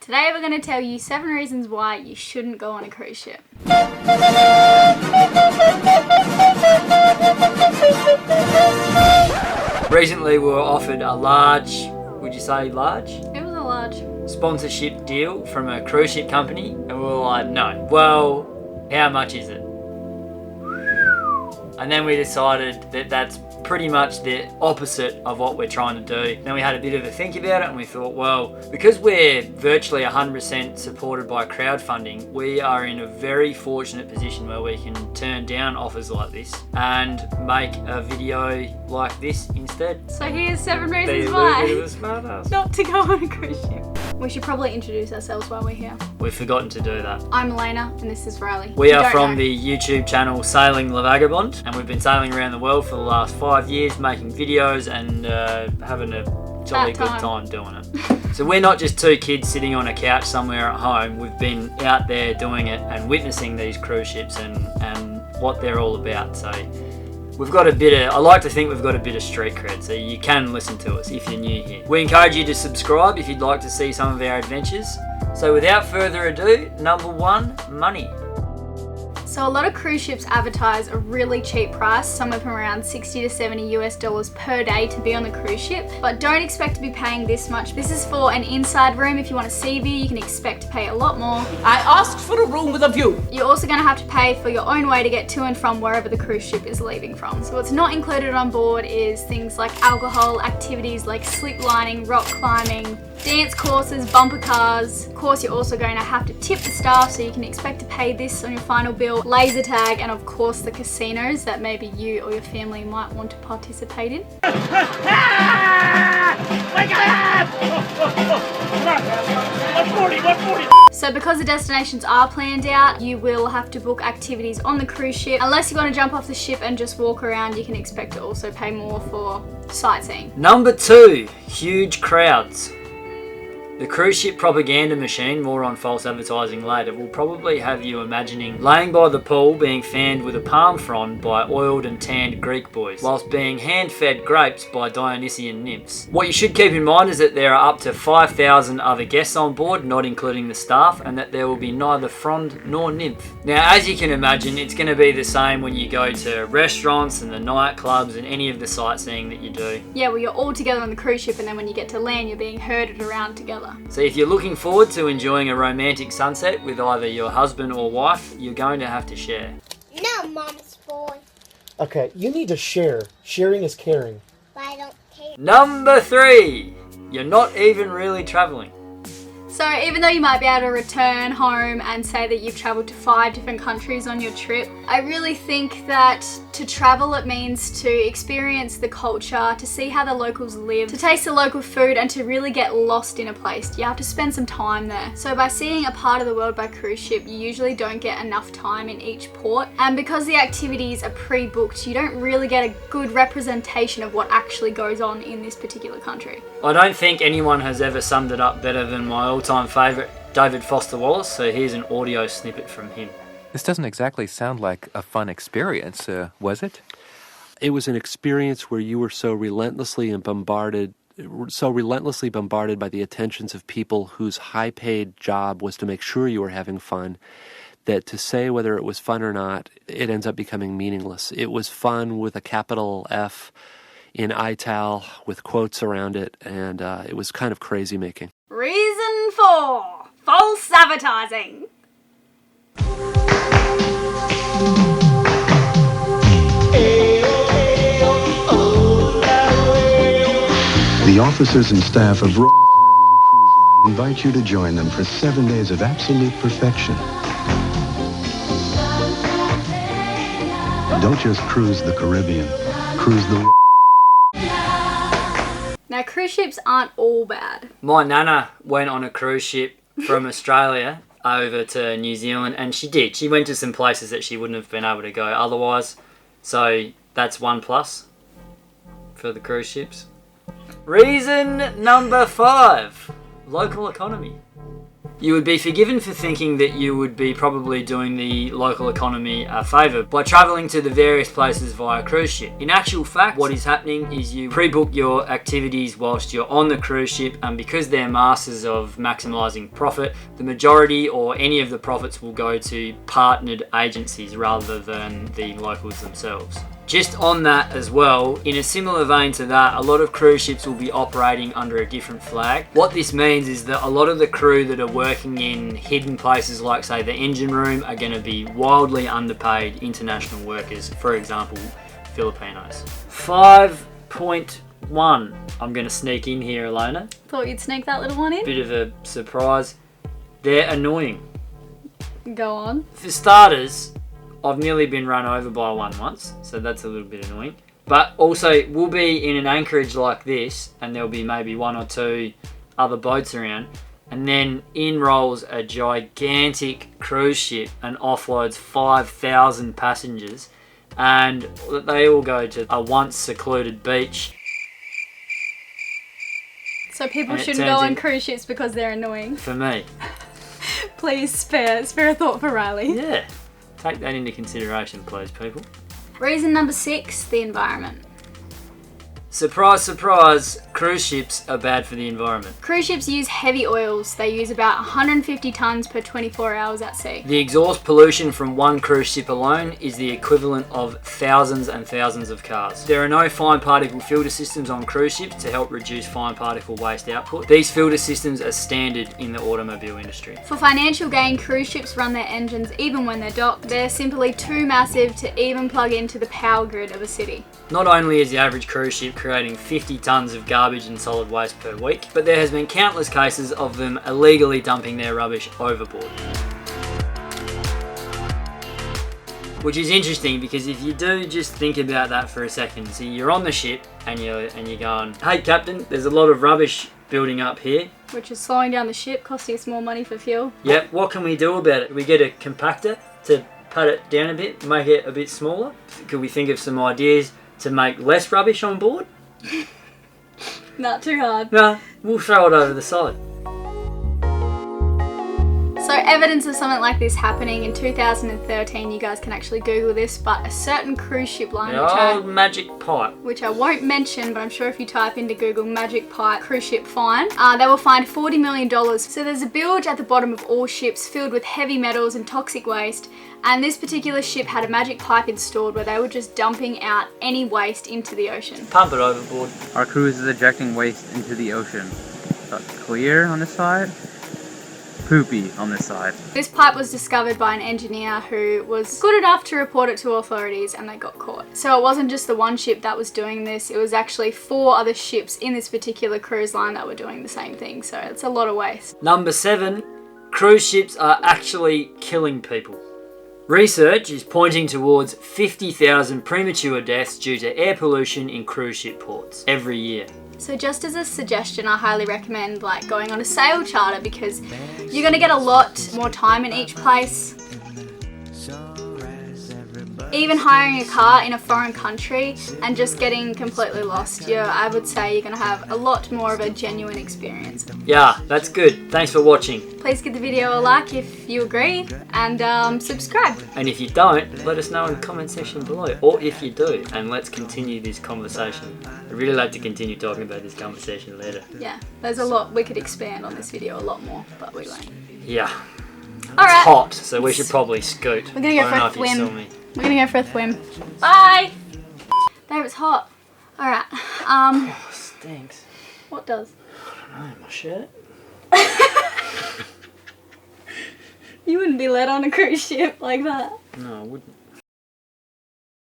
Today we're going to tell you 7 reasons why you shouldn't go on a cruise ship. Recently we were offered a large, would you say large? It was a large Sponsorship deal from a cruise ship company, and we were like, no. Well, how much is it? And then we decided that that's pretty much the opposite of what we're trying to do. Then we had a bit of a think about it and we thought, well, because we're virtually 100% supported by crowdfunding, we are in a very fortunate position where we can turn down offers like this and make a video like this instead. So here's 7 reasons Be a little why bit of a smart ass. not to go on a cruise ship. We should probably introduce ourselves while we're here. We've forgotten to do that. I'm Elena and this is Riley. We are Don't from know. the YouTube channel Sailing La Vagabond, and we've been sailing around the world for the last 5 years, making videos and having a jolly good time doing it. So we're not just 2 kids sitting on a couch somewhere at home. We've been out there doing it and witnessing these cruise ships and what they're all about. So we've got I like to think we've got a bit of street cred, so you can listen to us if you're new here. We encourage you to subscribe if you'd like to see some of our adventures. So without further ado, number 1, money. So a lot of cruise ships advertise a really cheap price, somewhere from around $60 to $70 per day to be on the cruise ship, but don't expect to be paying this much. This is for an inside room. If you want a sea view, you can expect to pay a lot more. I asked for a room with a view. You're also going to have to pay for your own way to get to and from wherever the cruise ship is leaving from. So what's not included on board is things like alcohol, activities like slip lining, rock climbing, dance courses, bumper cars. Of course, you're also going to have to tip the staff, so you can expect to pay this on your final bill, laser tag, and of course the casinos that maybe you or your family might want to participate in. So because the destinations are planned out, you will have to book activities on the cruise ship. Unless you want to jump off the ship and just walk around, you can expect to also pay more for sightseeing. Number 2, huge crowds. The cruise ship propaganda machine, more on false advertising later, will probably have you imagining laying by the pool being fanned with a palm frond by oiled and tanned Greek boys, whilst being hand-fed grapes by Dionysian nymphs. What you should keep in mind is that there are up to 5,000 other guests on board, not including the staff, and that there will be neither frond nor nymph. Now, as you can imagine, it's going to be the same when you go to restaurants and the nightclubs and any of the sightseeing that you do. Yeah, well, you're all together on the cruise ship, and then when you get to land, you're being herded around together. So if you're looking forward to enjoying a romantic sunset with either your husband or wife, you're going to have to share. No, Mom's boy. Okay, you need to share. Sharing is caring. But I don't care. Number 3, you're not even really traveling. So even though you might be able to return home and say that you've traveled to 5 different countries on your trip, I really think that to travel, it means to experience the culture, to see how the locals live, to taste the local food, and to really get lost in a place. You have to spend some time there. So by seeing a part of the world by cruise ship, you usually don't get enough time in each port. And because the activities are pre-booked, you don't really get a good representation of what actually goes on in this particular country. I don't think anyone has ever summed it up better than my all-time favourite, David Foster Wallace, so here's an audio snippet from him. This doesn't exactly sound like a fun experience, was it? It was an experience where you were so relentlessly bombarded by the attentions of people whose high-paid job was to make sure you were having fun, that to say whether it was fun or not, it ends up becoming meaningless. It was fun with a capital F in ITAL with quotes around it, and it was kind of crazy making. Reason 4, false advertising. The officers and staff of Royal Caribbean Cruise Line invite you to join them for 7 days of absolute perfection. Don't just cruise the Caribbean, cruise the... Now, cruise ships aren't all bad. My nana went on a cruise ship from Australia over to New Zealand, and she went to some places that she wouldn't have been able to go otherwise, so that's 1 plus for the cruise ships. Reason number 5, local economy. You would be forgiven for thinking that you would be probably doing the local economy a favour by travelling to the various places via cruise ship. In actual fact, what is happening is you pre-book your activities whilst you're on the cruise ship, and because they're masters of maximising profit, the majority or any of the profits will go to partnered agencies rather than the locals themselves. Just on that as well, in a similar vein to that, a lot of cruise ships will be operating under a different flag. What this means is that a lot of the crew that are working in hidden places like, say, the engine room are going to be wildly underpaid international workers, for example, Filipinos. 5.1. I'm going to sneak in here, Elena. Thought you'd sneak that little one in? Bit of a surprise. They're annoying. Go on. For starters, I've nearly been run over by one once, so that's a little bit annoying. But also, we'll be in an anchorage like this, and there'll be maybe one or two other boats around, and then in rolls a gigantic cruise ship and offloads 5,000 passengers, and they all go to a once secluded beach. So people And it shouldn't turns go on in- cruise ships because they're annoying. For me. Please spare a thought for Riley. Yeah. Take that into consideration, please, people. Reason number 6, the environment. Surprise, surprise, cruise ships are bad for the environment. Cruise ships use heavy oils. They use about 150 tonnes per 24 hours at sea. The exhaust pollution from one cruise ship alone is the equivalent of thousands and thousands of cars. There are no fine particle filter systems on cruise ships to help reduce fine particle waste output. These filter systems are standard in the automobile industry. For financial gain, cruise ships run their engines even when they're docked. They're simply too massive to even plug into the power grid of a city. Not only is the average cruise ship creating 50 tonnes of garbage and solid waste per week, but there has been countless cases of them illegally dumping their rubbish overboard. Which is interesting, because if you do just think about that for a second, so you're on the ship and you're going, hey captain, there's a lot of rubbish building up here. Which is slowing down the ship, costing us more money for fuel. Yep, what can we do about it? We get a compactor to pat it down a bit, make it a bit smaller. Could we think of some ideas to make less rubbish on board? Not too hard. No, we'll throw it over the side. So evidence of something like this happening in 2013, you guys can actually Google this, but a certain cruise ship line, The old magic pipe. which I won't mention, but I'm sure if you type into Google magic pipe cruise ship fine, they will find $40 million. So there's a bilge at the bottom of all ships filled with heavy metals and toxic waste, and this particular ship had a magic pipe installed where they were just dumping out any waste into the ocean. Pump it overboard. Our cruise is ejecting waste into the ocean. Clear on this side, poopy on this side. This pipe was discovered by an engineer who was good enough to report it to authorities, and they got caught. So it wasn't just the one ship that was doing this, it was actually 4 other ships in this particular cruise line that were doing the same thing, so it's a lot of waste. Number 7, cruise ships are actually killing people. Research is pointing towards 50,000 premature deaths due to air pollution in cruise ship ports every year. So just as a suggestion, I highly recommend going on a sail charter, because you're going to get a lot more time in each place. Even hiring a car in a foreign country and just getting completely lost, I would say you're going to have a lot more of a genuine experience. Yeah, that's good. Thanks for watching. Please give the video a like if you agree, and subscribe. And if you don't, let us know in the comment section below. Or if you do, and let's continue this conversation. I'd really like to continue talking about this conversation later. Yeah, there's a lot we could expand on this video, a lot more, but we won't. Yeah. Alright. It's hot, so we should probably scoot. We're gonna go I don't for know a if you saw swim. me. We're gonna go for a swim. Bye! There, it's hot. Alright, Oh, stinks. what does? I don't know, my shirt. You wouldn't be let on a cruise ship like that. No, I wouldn't.